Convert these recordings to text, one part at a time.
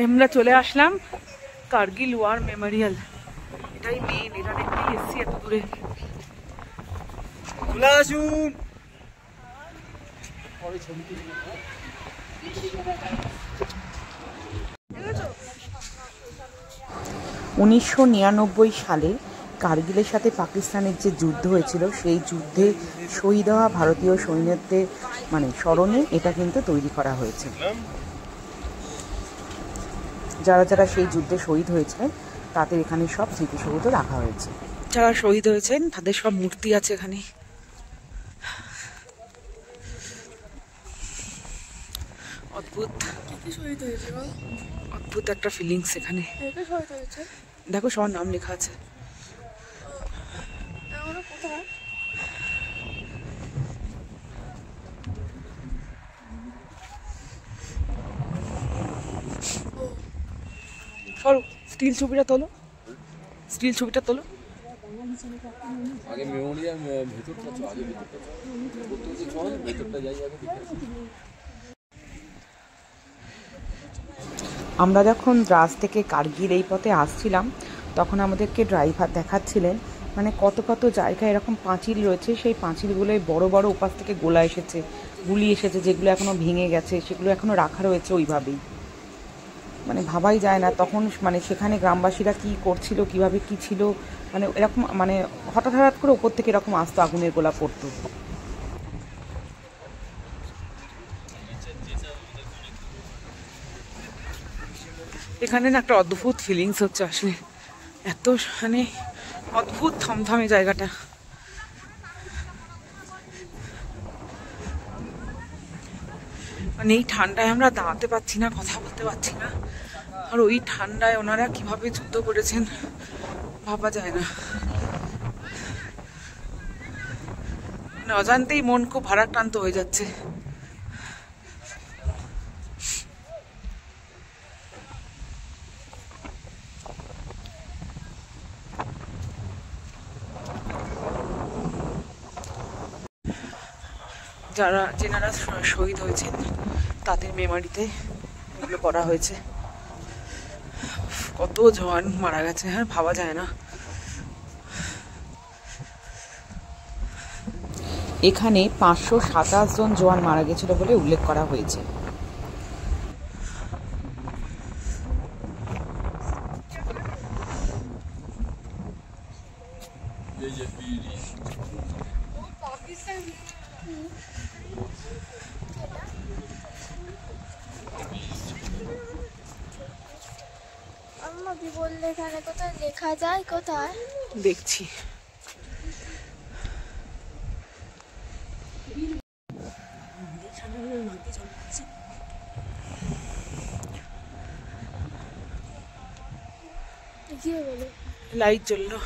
আমরা চলে আসলাম Kargil war Memorial. এটাই মেন, এটা দেখতেই এসছি এত দূরে। চলে আসুন। 1999 সালে কার্গিলের সাথে পাকিস্তানের যে যুদ্ধ হয়েছিল, সেই যুদ্ধে শহীদ হওয়া ভারতীয় সৈন্যদের মানে স্মরণে এটা কিন্তু তৈরি করা হয়েছে। যারা যারা সেই যুদ্ধে শহীদ হয়েছে তাদের এখানে সব স্মৃতিসৌধ রাখা হয়েছে। যারা শহীদ হয়েছেন তাদের সব মূর্তি আছে এখানে। অদ্ভুত অদ্ভুত একটা ফিলিংস এখানে। দেখো সবার নাম লেখা আছে। সরো, স্টিল ছবিটা তোলো, স্টিল ছবিটা তোলো। আমরা যখন দ্রাস থেকে কার্গিল এই পথে আসছিলাম তখন আমাদেরকে ড্রাইভার দেখাচ্ছিলেন মানে কত কত জায়গায় এরকম পাঁচিল রয়েছে, সেই পাঁচিলগুলোয় বড় বড় উপাস থেকে গোলা এসেছে, গুলি এসেছে, যেগুলো এখনো ভেঙে গেছে, সেগুলো এখনো রাখা রয়েছে ওইভাবেই। মানে ভাবাই যায় না তখন মানে সেখানে গ্রামবাসীরা কি করছিল, কিভাবে কি ছিল, মানে এরকম মানে হঠাৎ হঠাৎ করে ওপর থেকে এরকম আসতো, আগুনের গোলা পড়তো। এখানে না একটা অদ্ভুত ফিলিংস হচ্ছে আসলে, এত মানে অদ্ভুত থমথমে জায়গাটা। মানে এই ঠান্ডায় আমরা দাঁড়াতে পারছি না, কথা বলতে পারছি না, আর ওই ঠান্ডায় ওনারা কিভাবে যুদ্ধ করেছেন ভাবা যায় না। মানে অজান্তেই মন খুব ভারাক্রান্ত হয়ে যাচ্ছে। যেনারা শহীদ হয়েছেন তাদের মেমোরিতে এগুলো করা হয়েছে। কত জওয়ান মারা গেছে, হ্যাঁ ভাবা যায় না। এখানে 527 জন জওয়ান মারা গেছিল বলে উল্লেখ করা হয়েছে। বললে এখানে কোথায় লেখা যায়, কোথায় দেখছি। লাইট জ্বললো।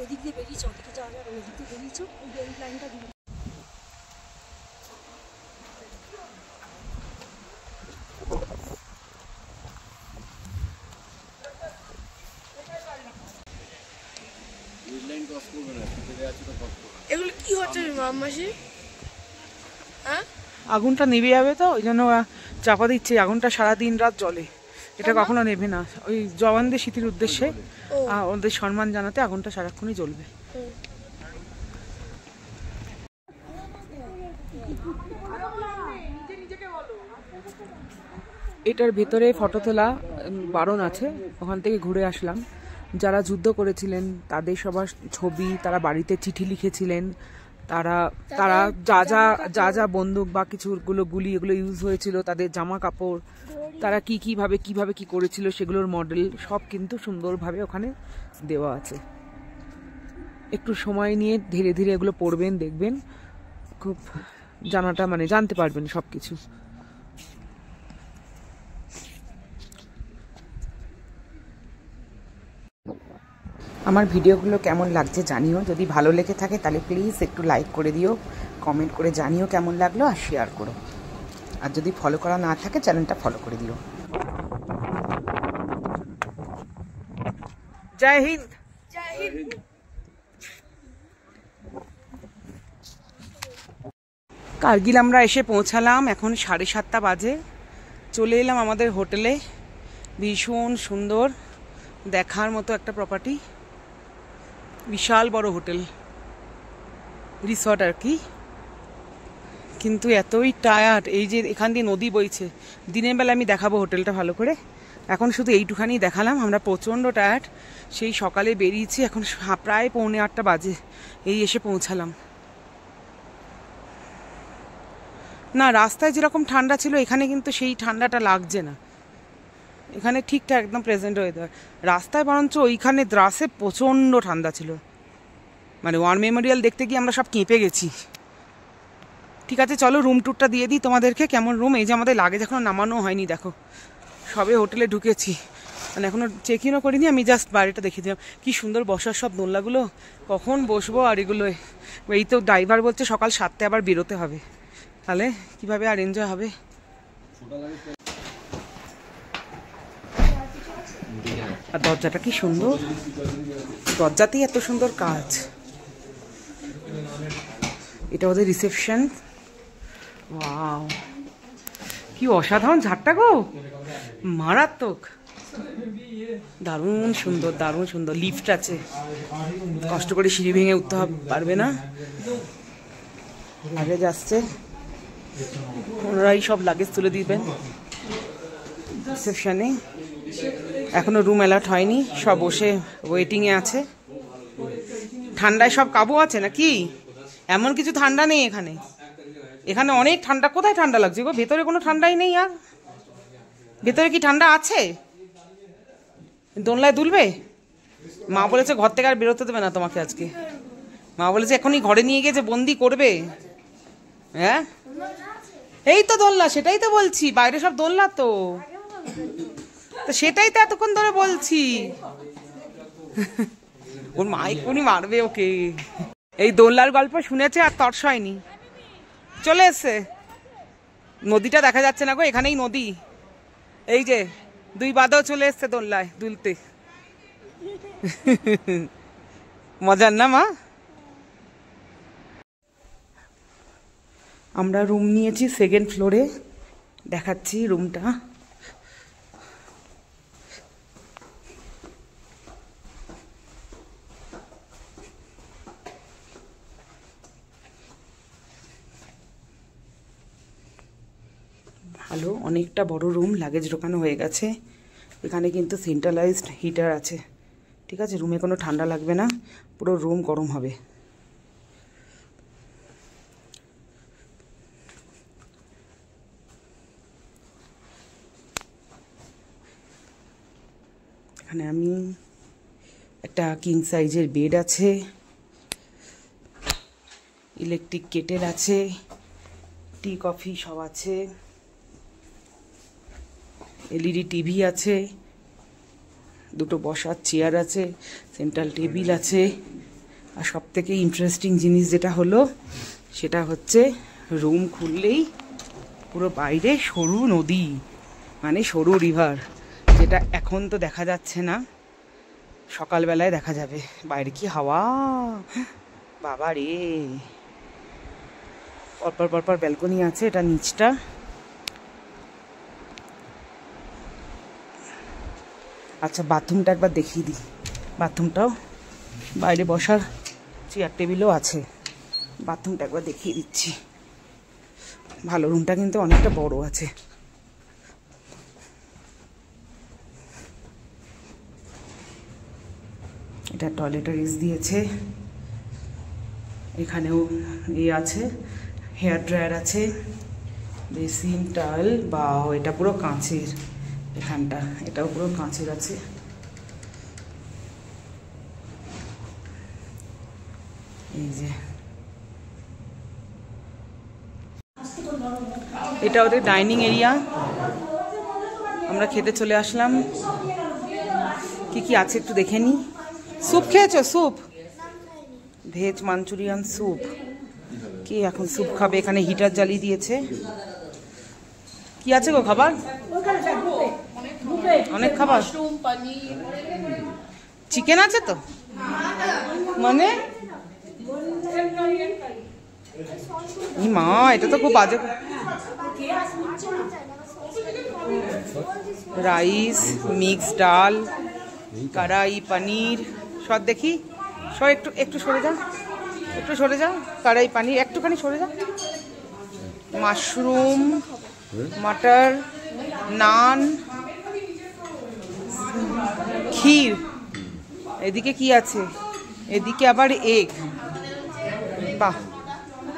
ওদিক দিয়ে বেরিয়েছ, ওদিকে যাওয়া যাবে, ওদিক দিয়ে বেরিয়েছ, ওই বেরিয়ে লাইনটা দিয়ে। এগুলো কি হচ্ছে মাসি? হ্যাঁ, আগুনটা নিভে যাবে তো ওই জন্য চাপা দিচ্ছে। আগুনটা সারাদিন রাত জ্বলে, এটা কখনো নেভে না। ওই জওয়ানদের স্মৃতির উদ্দেশ্যে ওদের সম্মান জানাতে আগুনটা সারাক্ষণই জ্বলবে। এটার ভেতরে ফটো তোলা বারণ আছে, ওখান থেকে ঘুরে আসলাম। যারা যুদ্ধ করেছিলেন তাদের সবার ছবি, তারা বাড়িতে চিঠি লিখেছিলেন, তারা তারা যা যা যা যা বন্দুক বা কিছুগুলো গুলি এগুলো ইউজ হয়েছিল, তাদের জামা কাপড়, তারা কিভাবে কি করেছিল সেগুলোর মডেল সব কিন্তু সুন্দরভাবে ওখানে দেওয়া আছে। একটু সময় নিয়ে ধীরে ধীরে এগুলো পড়বেন, দেখবেন, খুব জানাটা মানে জানতে পারবেন সব কিছু। আমার ভিডিওগুলো কেমন লাগছে জানিও। যদি ভালো লেগে থাকে তাহলে প্লিজ একটু লাইক করে দিও, কমেন্ট করে জানিও কেমন লাগলো, আর শেয়ার করো। আর যদি ফলো করা না থাকে চ্যানেলটা ফলো করে দিও। জয় হিন্দ। কার্গিল আমরা এসে পৌঁছালাম, এখন 7:30 বাজে। চলে এলাম আমাদের হোটেলে। ভীষণ সুন্দর, দেখার মতো একটা প্রপার্টি, বিশাল বড় হোটেল, রিসর্ট আর কি। কিন্তু এতই টায়ার্ড, এই যে এখান দিয়ে নদী বইছে। দিনের বেলা আমি দেখাবো হোটেলটা ভালো করে, এখন শুধু এইটুখানি দেখালাম। আমরা প্রচণ্ড টায়ার্ড, সেই সকালে বেরিয়েছি, এখন প্রায় 7:45 বাজে এই এসে পৌঁছালাম। না, রাস্তায় যেরকম ঠান্ডা ছিল এখানে কিন্তু সেই ঠান্ডাটা লাগছে না। এখানে ঠিকঠাক একদম প্রেজেন্ট ওয়েদার। রাস্তায় বরঞ্চ ওইখানে দ্রাসে প্রচণ্ড ঠান্ডা ছিল, মানে ওয়ার মেমোরিয়াল দেখতে গিয়ে আমরা সব কেঁপে গেছি। ঠিক আছে, চলো রুম ট্যুরটা দিয়ে দিই তোমাদেরকে, কেমন রুম। এই যে আমাদের লাগেজ এখনো নামানো হয়নি, দেখো সবে হোটেলে ঢুকেছি, মানে এখনো চেক ইনও করিনি। আমি জাস্ট বাড়িটা দেখিয়ে দিলাম। কি সুন্দর বসার সব দোলনাগুলো, কখন বসবো। আর এগুলো এই তো ড্রাইভার বলছে সকাল 7টায় আবার বেরোতে হবে, তাহলে কিভাবে আর এনজয় হবে। আর দরজাটা কি সুন্দর, দরজাতেই এত সুন্দর কাজ। এটা ওদের রিসেপশন। ওয়াও, কি অসাধারণ ঝাড়টা গো, মারাত্মক, দারুণ সুন্দর, দারুণ সুন্দর। লিফট আছে, কষ্ট করে সিঁড়ি ভেঙে উঠতে পারবে না। লাগেজ আসছে, ওনারাই সব লাগেজ তুলে দিবেন রিসেপশনে। এখনো রুম অ্যালার্ট হয়নি, সব বসে ওয়েটিংয়ে আছে। ঠান্ডায় সব কাবু আছে নাকি? এমন কিছু ঠান্ডা নেই এখানে, এখানে অনেক ঠান্ডা। কোথায় ঠান্ডা লাগছে গো? ভেতরে কোনো ঠান্ডাই নেই। আর ভেতরে কি ঠান্ডা আছে? দোলনায় দুলবে? মা বলেছে ঘর থেকে আর বেরোতে দেবে না তোমাকে আজকে। মা বলেছে এখনই ঘরে নিয়ে গিয়ে যে বন্দি করবে। হ্যাঁ, এই তো দোলনা, সেটাই তো বলছি, বাইরে সব দোলনা তো, সেটাই তো এতক্ষণ ধরে বলছি। ওর মা এক্ষুনি মারবে ওকে। এই দোলনার গল্প শুনেছে আর তর্স হয়নি, চলে এসছে। নদীটা দেখা যাচ্ছে না গো, এখানেই নদী। এই যে দুই বাদাও চলে এসছে দোলনায় দুলতে। মজার না মা? আমরা রুম নিয়েছি 2nd ফ্লোরে, দেখাচ্ছি রুমটা। ভালো, অনেকটা বড় রুম, লাগেজ ঢোকানো হয়ে গেছে। এখানে কিন্তু সেন্ট্রালাইজড হিটার আছে, ঠিক আছে? রুমে কোনো ঠান্ডা লাগবে না, পুরো রুম গরম হবে। এখানে আমি একটা কিং সাইজের বেড আছে, ইলেকট্রিক কেটেল আছে, টি কফি সব আছে, এলইডি টিভি আছে, দুটো বসার চেয়ার আছে, সেন্ট্রাল টেবিল আছে। আর সব থেকে ইন্টারেস্টিং জিনিস যেটা হলো সেটা হচ্ছে রুম খুললেই পুরো বাইরে সরু নদী, মানে সরু রিভার, যেটা এখন তো দেখা যাচ্ছে না, সকালবেলায় দেখা যাবে। বাইরে কি হাওয়া বাবা রে। পরপর পরপর ব্যালকনি আছে, এটা নিচটা। আচ্ছা, বাথরুমটা একবার দেখিয়ে দিই। বাথরুমটাও বাইরে বসার চেয়ার টেবিলও আছে, বাথরুমটা একবার দেখিয়ে দিচ্ছি। ভালো, রুমটা কিন্তু অনেকটা বড় আছে। এটা টয়লেটারিজ দিয়েছে, এখানেও আছে, হেয়ার ড্রায়ার আছে, বেসিন, টাওয়েল। বা এটা পুরো কাঁচের, এখানটা এটাও পুরো কাঁচের আছে। এই যে এটা ওদের ডাইনিং এরিয়া। আমরা খেতে চলে আসলাম। কি কি আছে একটু দেখে নি। স্যুপ খেয়েছো? Soup, veg Manchurian soup. কি এখন স্যুপ খাবে? এখানে হিটার জ্বালিয়ে দিয়েছে। কি আছে গো খাবার? অনেক খাবার। চিকেন আছে তো মানে মা এটা তো খুব বাজে রাইস মিক্স ডাল কড়াই পনির সব দেখি সব একটু একটু সরে যা কড়াই পনির একটুখানি সরে যা মাশরুম মটর নান ক্ষীর এদিকে কি আছে এদিকে আবার এগ বাহ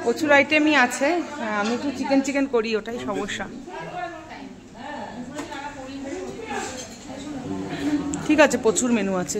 প্রচুর আইটেমই আছে আমি একটু চিকেন করি ওটাই সমস্যা ঠিক আছে প্রচুর মেনু আছে